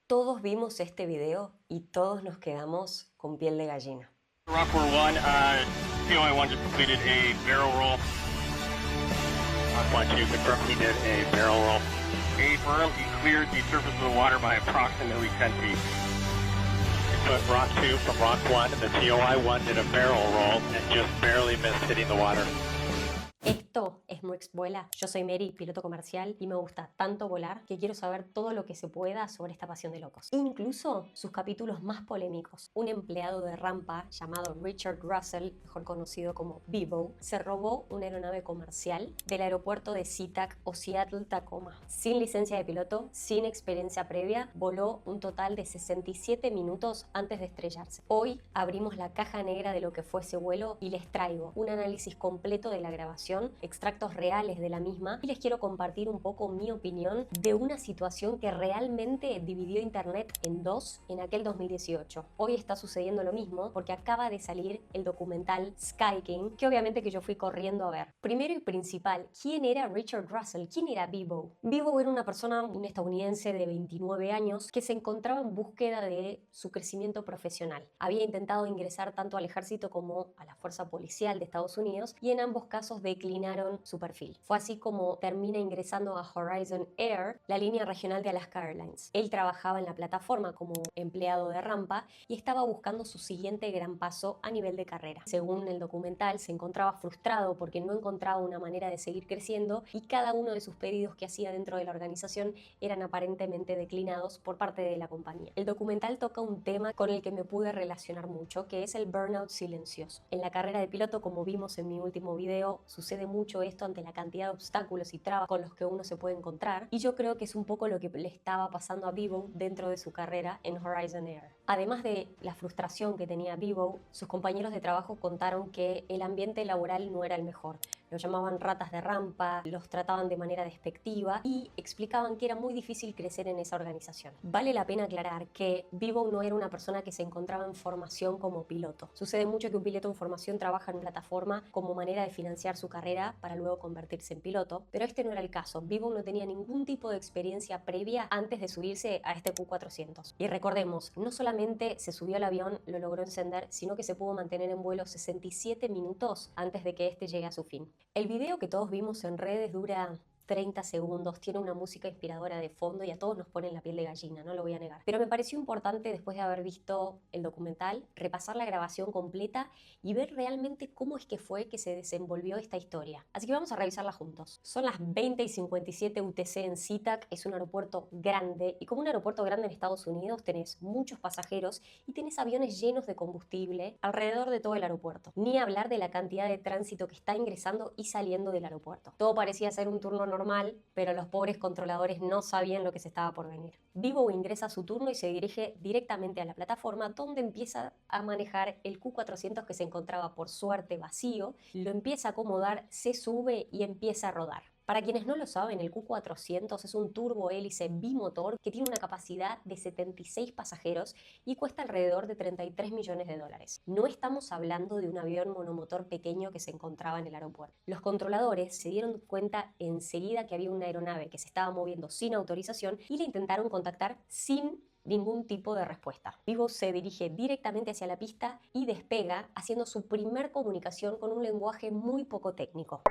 Todos vimos este video y todos nos quedamos con piel de gallina. Rockwell 1, COI 1 just completed a barrel roll. On 2, confirmed he did a barrel roll. Affirmed he cleared the surface of the water by approximately 10 feet. But Rock 2 from Rock 1, the TOI 1 did a barrel roll and just barely missed hitting the water. Esto es Murix Vuela. Yo soy Mary, piloto comercial, y me gusta tanto volar que quiero saber todo lo que se pueda sobre esta pasión de locos. Incluso sus capítulos más polémicos. Un empleado de rampa llamado Richard Russell, mejor conocido como Bevo, se robó una aeronave comercial del aeropuerto de SeaTac o Seattle Tacoma. Sin licencia de piloto, sin experiencia previa, voló un total de 67 minutos antes de estrellarse. Hoy abrimos la caja negra de lo que fue ese vuelo y les traigo un análisis completo de la grabación, extractos reales de la misma, y les quiero compartir un poco mi opinión de una situación que realmente dividió internet en dos en aquel 2018. Hoy está sucediendo lo mismo porque acaba de salir el documental Sky King, que obviamente que yo fui corriendo a ver. Primero y principal, ¿quién era Richard Russell? ¿Quién era Bevo? Bevo era una persona, un estadounidense de 29 años que se encontraba en búsqueda de su crecimiento profesional. Había intentado ingresar tanto al ejército como a la fuerza policial de Estados Unidos y en ambos casos declinaron su perfil. Fue así como termina ingresando a Horizon Air, la línea regional de Alaska Airlines. Él trabajaba en la plataforma como empleado de rampa y estaba buscando su siguiente gran paso a nivel de carrera. Según el documental, se encontraba frustrado porque no encontraba una manera de seguir creciendo y cada uno de sus pedidos que hacía dentro de la organización eran aparentemente declinados por parte de la compañía. El documental toca un tema con el que me pude relacionar mucho, que es el burnout silencioso. En la carrera de piloto, como vimos en mi último video, sucede mucho esto ante la cantidad de obstáculos y trabas con los que uno se puede encontrar, y yo creo que es un poco lo que le estaba pasando a Bevo dentro de su carrera en Horizon Air. Además de la frustración que tenía Bevo, sus compañeros de trabajo contaron que el ambiente laboral no era el mejor. Los llamaban ratas de rampa, los trataban de manera despectiva y explicaban que era muy difícil crecer en esa organización. Vale la pena aclarar que Bevo no era una persona que se encontraba en formación como piloto. Sucede mucho que un piloto en formación trabaja en plataforma como manera de financiar su carrera para luego convertirse en piloto, pero este no era el caso. Bevo no tenía ningún tipo de experiencia previa antes de subirse a este Q400. Y recordemos, no solamente se subió al avión, lo logró encender, sino que se pudo mantener en vuelo 67 minutos antes de que este llegue a su fin. El video que todos vimos en redes dura 30 segundos, tiene una música inspiradora de fondo y a todos nos pone la piel de gallina, no lo voy a negar. Pero me pareció importante, después de haber visto el documental, repasar la grabación completa y ver realmente cómo es que fue que se desenvolvió esta historia. Así que vamos a revisarla juntos. Son las 20:57 UTC en SeaTac, es un aeropuerto grande, y como un aeropuerto grande en Estados Unidos tenés muchos pasajeros y tenés aviones llenos de combustible alrededor de todo el aeropuerto. Ni hablar de la cantidad de tránsito que está ingresando y saliendo del aeropuerto. Todo parecía ser un turno normal, pero los pobres controladores no sabían lo que se estaba por venir. Bevo ingresa a su turno y se dirige directamente a la plataforma, donde empieza a manejar el Q400 que se encontraba por suerte vacío, lo empieza a acomodar, se sube y empieza a rodar. Para quienes no lo saben, el Q400 es un turbohélice bimotor que tiene una capacidad de 76 pasajeros y cuesta alrededor de 33 millones de dólares. No estamos hablando de un avión monomotor pequeño que se encontraba en el aeropuerto. Los controladores se dieron cuenta enseguida que había una aeronave que se estaba moviendo sin autorización y la intentaron contactar sin ningún tipo de respuesta. Bevo se dirige directamente hacia la pista y despega, haciendo su primer comunicación con un lenguaje muy poco técnico.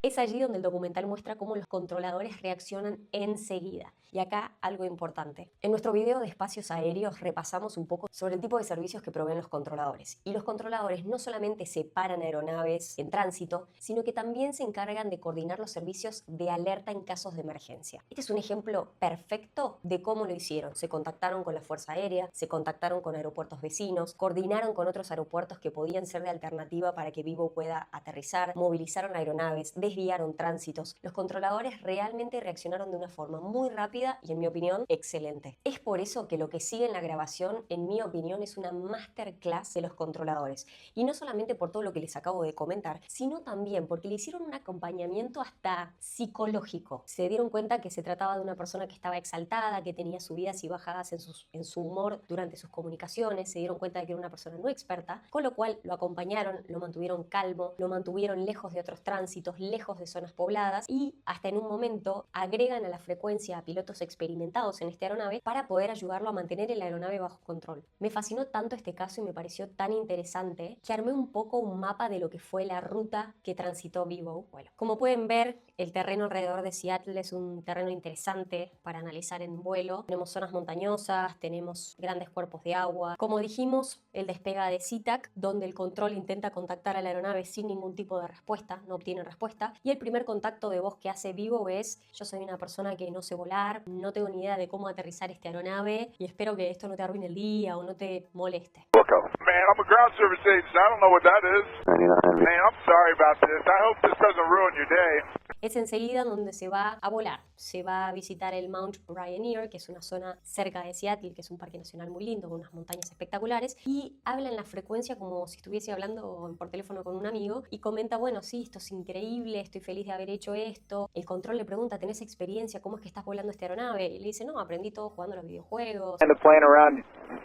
Es allí donde el documental muestra cómo los controladores reaccionan enseguida. Y acá algo importante. En nuestro video de espacios aéreos repasamos un poco sobre el tipo de servicios que proveen los controladores. Y los controladores no solamente separan aeronaves en tránsito, sino que también se encargan de coordinar los servicios de alerta en casos de emergencia. Este es un ejemplo perfecto de cómo lo hicieron. Se contactaron con la Fuerza Aérea, se contactaron con aeropuertos vecinos, coordinaron con otros aeropuertos que podían ser de alternativa para que Bevo pueda aterrizar, movilizaron aeronaves, desviaron tránsitos. Los controladores realmente reaccionaron de una forma muy rápida y, en mi opinión, excelente. Es por eso que lo que sigue en la grabación, en mi opinión, es una masterclass de los controladores. Y no solamente por todo lo que les acabo de comentar, sino también porque le hicieron un acompañamiento hasta psicológico. Se dieron cuenta que se trataba de una persona que estaba exaltada, que tenía subidas y bajadas en su humor durante sus comunicaciones. Se dieron cuenta de que era una persona no experta, con lo cual lo acompañaron, lo mantuvieron calmo, lo mantuvieron lejos de otros tránsitos, lejos lejos de zonas pobladas y hasta en un momento agregan a la frecuencia a pilotos experimentados en esta aeronave para poder ayudarlo a mantener la aeronave bajo control. Me fascinó tanto este caso y me pareció tan interesante que armé un poco un mapa de lo que fue la ruta que transitó Bevo. Bueno, como pueden ver, el terreno alrededor de Seattle es un terreno interesante para analizar en vuelo. Tenemos zonas montañosas, tenemos grandes cuerpos de agua. Como dijimos, el despega de SeaTac, donde el control intenta contactar a la aeronave sin ningún tipo de respuesta, no obtiene respuesta. Y el primer contacto de voz que hace Bevo es: yo soy una persona que no sé volar, no tengo ni idea de cómo aterrizar esta aeronave y espero que esto no te arruine el día o no te moleste. Man, I'm a ground service agent. I don't know what that is. Man, I'm sorry about this. I hope this doesn't ruin your day. Es enseguida donde se va a volar. Se va a visitar el Mount Rainier, que es una zona cerca de Seattle, que es un parque nacional muy lindo, con unas montañas espectaculares, y habla en la frecuencia como si estuviese hablando por teléfono con un amigo, y comenta: bueno, sí, esto es increíble, estoy feliz de haber hecho esto. El control le pregunta: ¿tenés experiencia? ¿Cómo es que estás volando esta aeronave? Y le dice: no, aprendí todo jugando a los videojuegos. And the plane around,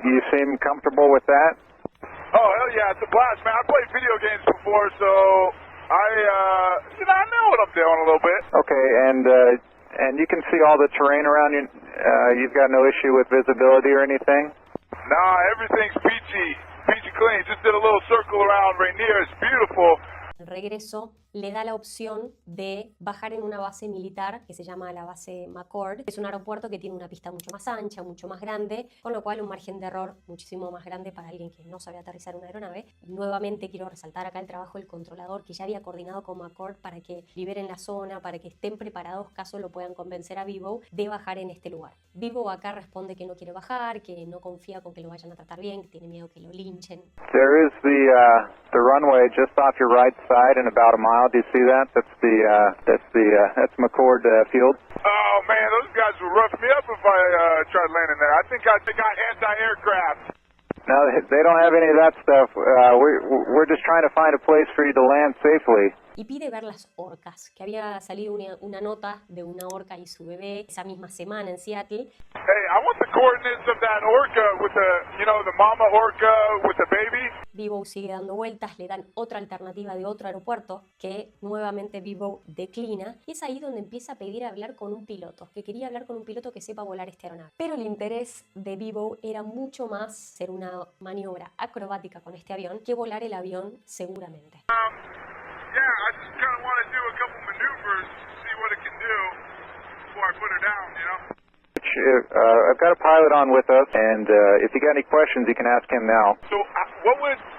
you seem comfortable with that? Oh, hell yeah, it's a blast, man. I played video games before, so I know what I'm doing a little bit. Okay, and you can see all the terrain around you. You've got no issue with visibility or anything? Nah, everything's peachy clean. Just did a little circle around Rainier. It's beautiful. El regreso le da la opción de bajar en una base militar que se llama la base McCord. Es un aeropuerto que tiene una pista mucho más ancha, mucho más grande, con lo cual un margen de error muchísimo más grande para alguien que no sabe aterrizar una aeronave. Nuevamente quiero resaltar acá el trabajo del controlador, que ya había coordinado con McCord para que liberen la zona, para que estén preparados caso lo puedan convencer a Bevo de bajar en este lugar. Bevo acá responde que no quiere bajar, que no confía con que lo vayan a tratar bien, que tiene miedo que lo linchen. There is the runway just off your right side in about a mile. Do you see that? That's McCord Field. Oh man, those guys would rough me up if I tried landing there. I think I got anti-aircraft. No, they don't have any of that stuff. We're just trying to find a place for you to land safely. Y pide ver las orcas, que había salido una nota de una orca y su bebé esa misma semana en Seattle. Hey, I want the coordinates of that orca with the mama orca with the baby. Bevo sigue dando vueltas, le dan otra alternativa de otro aeropuerto que nuevamente Bevo declina, y es ahí donde empieza a pedir hablar con un piloto, que quería hablar con un piloto que sepa volar esta aeronave. Pero el interés de Bevo era mucho más ser una maniobra acrobática con este avión que volar el avión seguramente. Yeah, I just kind of want to do a couple maneuvers, see what it can do before I put her down, you know? I've got a pilot on with us, and if you got any questions, you can ask him now. So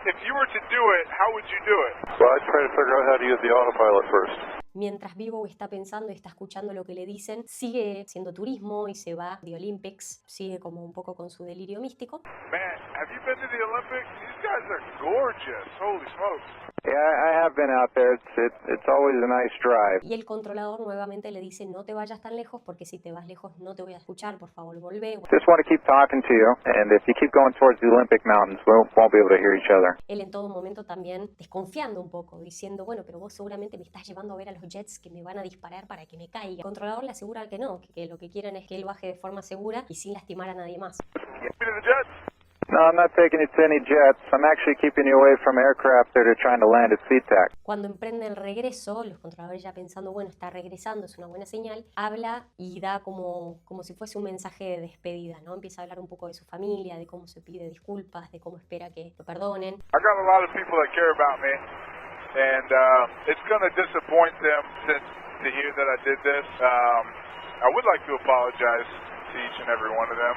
if you were to do it, how would you do it? Well, I'd try to figure out how to use the autopilot first. Mientras Bevo está pensando y está escuchando lo que le dicen, sigue haciendo turismo y se va de Olympics, sigue como un poco con su delirio místico. Man, have you been to the Olympics? These guys are gorgeous. Holy smokes. Yeah, I have been out there. It's always a nice drive. Y el controlador nuevamente le dice: no te vayas tan lejos, porque si te vas lejos no te voy a escuchar, por favor volvé. Just want to keep talking to you, and if you keep going towards the Olympic Mountains, we won't be able to hear each other. Él en todo momento también desconfiando un poco, diciendo: bueno, pero vos seguramente me estás llevando a ver a los jets que me van a disparar para que me caiga. El controlador le asegura que no, que lo que quieren es que él baje de forma segura y sin lastimar a nadie más. No, I'm not taking you to any jets. I'm actually keeping you away from aircraft that are trying to land at SeaTac. Cuando emprende el regreso, los controladores ya pensando: bueno, está regresando, es una buena señal, habla y da como si fuese un mensaje de despedida, ¿no? Empieza a hablar un poco de su familia, de cómo se pide disculpas, de cómo espera que lo perdonen. I got a lot of people that care about me, and it's going to disappoint them to hear that I did this. I would like to apologize to each and every one of them.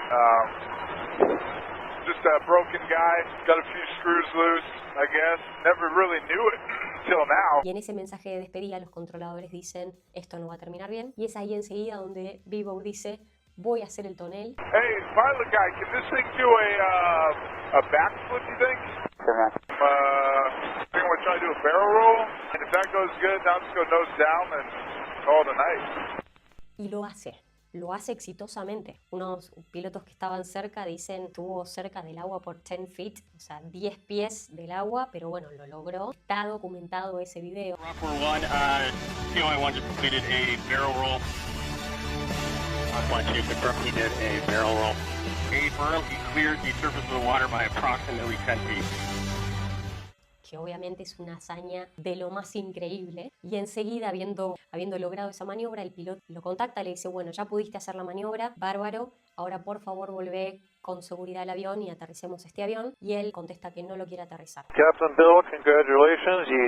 Just a broken guy, got a few screws loose, I guess. Never really knew it till now. Y en ese mensaje de despedida los controladores dicen: esto no va a terminar bien. Y es ahí enseguida donde Bevo dice: voy a hacer el tonel. Hey, pilot guy, can this thing do a backflip, you think? I think I'm going to try to do a barrel roll. And if that goes good, I'll just go nose down and call it a night. Y lo hace exitosamente. Unos pilotos que estaban cerca dicen: estuvo cerca del agua por 10 feet, o sea, 10 pies del agua, pero bueno, lo logró. Está documentado ese video. Rockford 1, TOI-1 just completed a barrel roll. Rockford 2 confirmed he did a barrel roll. Confirmed he cleared the surface of the water by approximately 10 feet. que obviamente es una hazaña de lo más increíble. Y enseguida, habiendo logrado esa maniobra, el piloto lo contacta, le dice, bueno, ya pudiste hacer la maniobra, bárbaro, ahora por favor volvé con seguridad al avión y aterricemos este avión. Y él contesta que no lo quiere aterrizar. Captain Bill, congratulations, you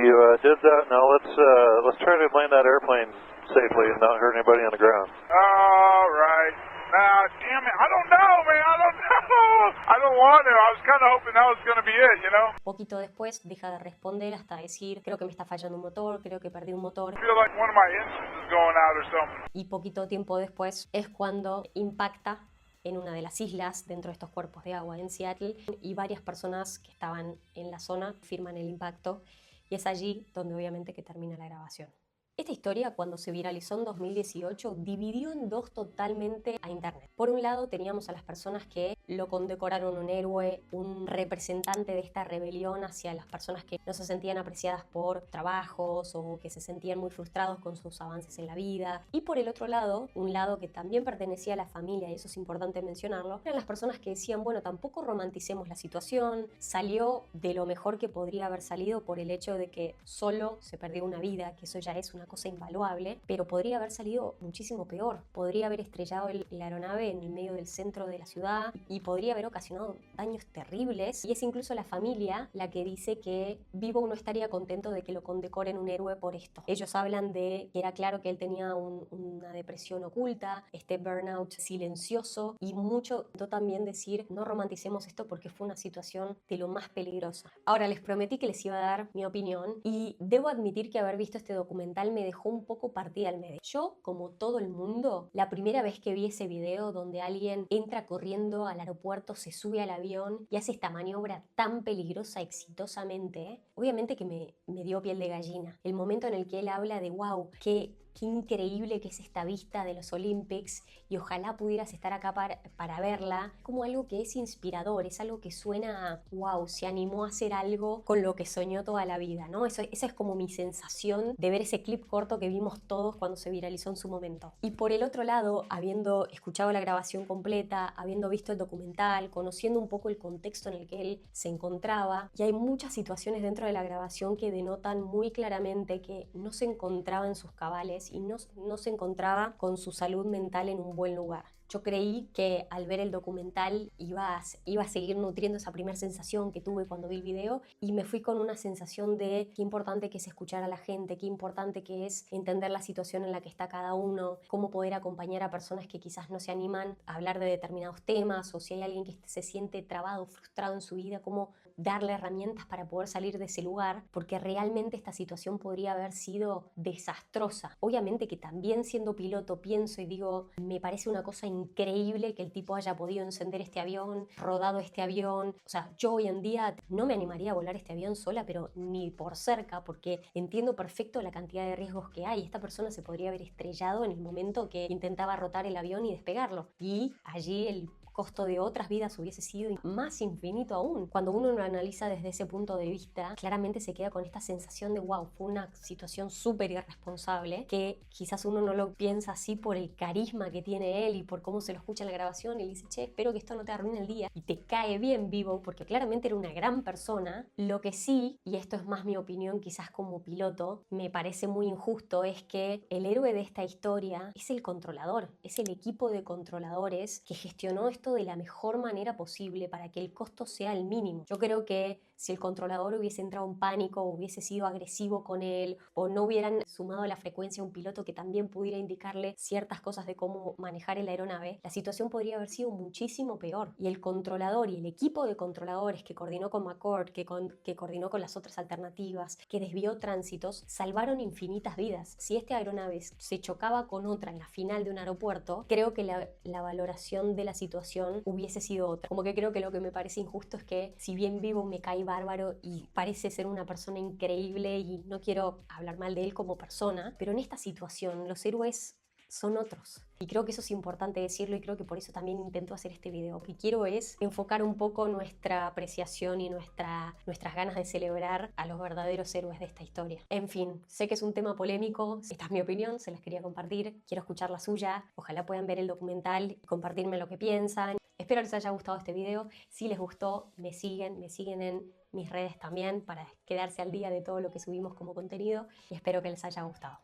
did that. Now let's try to land that airplane safely and not hurt anybody on the ground. All right. Damn it. I don't know, man. I don't know. I don't want to. I was kind of hoping that was going to be it, you know? Poquito después deja de responder hasta decir, creo que me está fallando un motor, creo que perdí un motor. I feel like one of my engines is going out or something. Y poquito tiempo después es cuando impacta en una de las islas dentro de estos cuerpos de agua en Seattle y varias personas que estaban en la zona firman el impacto y es allí donde obviamente que termina la grabación. Esta historia, cuando se viralizó en 2018, dividió en dos totalmente a internet. Por un lado teníamos a las personas que lo condecoraron un héroe, un representante de esta rebelión hacia las personas que no se sentían apreciadas por trabajos o que se sentían muy frustrados con sus avances en la vida. Y por el otro lado, un lado que también pertenecía a la familia, y eso es importante mencionarlo, eran las personas que decían, bueno, tampoco romanticemos la situación, salió de lo mejor que podría haber salido por el hecho de que solo se perdió una vida, que eso ya es una cosa invaluable, pero podría haber salido muchísimo peor. Podría haber estrellado la aeronave en el medio del centro de la ciudad y podría haber ocasionado daños terribles. Y es incluso la familia la que dice que Vivo no estaría contento de que lo condecoren un héroe por esto. Ellos hablan de que era claro que él tenía una depresión oculta, este burnout silencioso y mucho también decir no romanticemos esto porque fue una situación de lo más peligrosa. Ahora les prometí que les iba a dar mi opinión y debo admitir que haber visto este documental me dejó un poco partida al medio. Yo, como todo el mundo, la primera vez que vi ese video donde alguien entra corriendo al aeropuerto, se sube al avión y hace esta maniobra tan peligrosa exitosamente, obviamente que me dio piel de gallina. El momento en el que él habla de wow, qué increíble que es esta vista de los Olympics y ojalá pudieras estar acá para verla, como algo que es inspirador, es algo que suena a wow, se animó a hacer algo con lo que soñó toda la vida, ¿no? Esa es como mi sensación de ver ese clip corto que vimos todos cuando se viralizó en su momento. Y por el otro lado, habiendo escuchado la grabación completa, habiendo visto el documental, conociendo un poco el contexto en el que él se encontraba, y hay muchas situaciones dentro de la grabación que denotan muy claramente que no se encontraba en sus cabales y no se encontraba con su salud mental en un buen lugar. Yo creí que al ver el documental iba a seguir nutriendo esa primera sensación que tuve cuando vi el video y me fui con una sensación de qué importante que es escuchar a la gente, qué importante que es entender la situación en la que está cada uno, cómo poder acompañar a personas que quizás no se animan a hablar de determinados temas o si hay alguien que se siente trabado, frustrado en su vida, cómo darle herramientas para poder salir de ese lugar, porque realmente esta situación podría haber sido desastrosa. Obviamente que también siendo piloto pienso y digo, me parece una cosa increíble que el tipo haya podido encender este avión, rodado este avión. O sea, yo hoy en día no me animaría a volar este avión sola, pero ni por cerca, porque entiendo perfecto la cantidad de riesgos que hay. Esta persona se podría haber estrellado en el momento que intentaba rotar el avión y despegarlo. Y allí el costo de otras vidas hubiese sido más infinito aún. Cuando uno lo analiza desde ese punto de vista, claramente se queda con esta sensación de wow, fue una situación súper irresponsable, que quizás uno no lo piensa así por el carisma que tiene él y por cómo se lo escucha en la grabación y le dice, che, espero que esto no te arruine el día, y te cae bien Vivo, porque claramente era una gran persona. Lo que sí, y esto es más mi opinión quizás como piloto, me parece muy injusto, es que el héroe de esta historia es el controlador, es el equipo de controladores que gestionó esto de la mejor manera posible para que el costo sea el mínimo. Yo creo que si el controlador hubiese entrado en pánico, hubiese sido agresivo con él o no hubieran sumado la frecuencia a un piloto que también pudiera indicarle ciertas cosas de cómo manejar la aeronave, la situación podría haber sido muchísimo peor. Y el controlador y el equipo de controladores que coordinó con McCord, que coordinó con las otras alternativas, que desvió tránsitos, salvaron infinitas vidas. Si esta aeronave se chocaba con otra en la final de un aeropuerto, creo que la valoración de la situación hubiese sido otra. Como que creo que lo que me parece injusto es que si bien Vivo me cae bárbaro y parece ser una persona increíble y no quiero hablar mal de él como persona, pero en esta situación los héroes son otros. Y creo que eso es importante decirlo y creo que por eso también intento hacer este video. Lo que quiero es enfocar un poco nuestra apreciación y nuestras ganas de celebrar a los verdaderos héroes de esta historia. En fin, sé que es un tema polémico, esta es mi opinión, se las quería compartir, quiero escuchar la suya, ojalá puedan ver el documental y compartirme lo que piensan. Espero les haya gustado este video, si les gustó me siguen en mis redes también para quedarse al día de todo lo que subimos como contenido y espero que les haya gustado.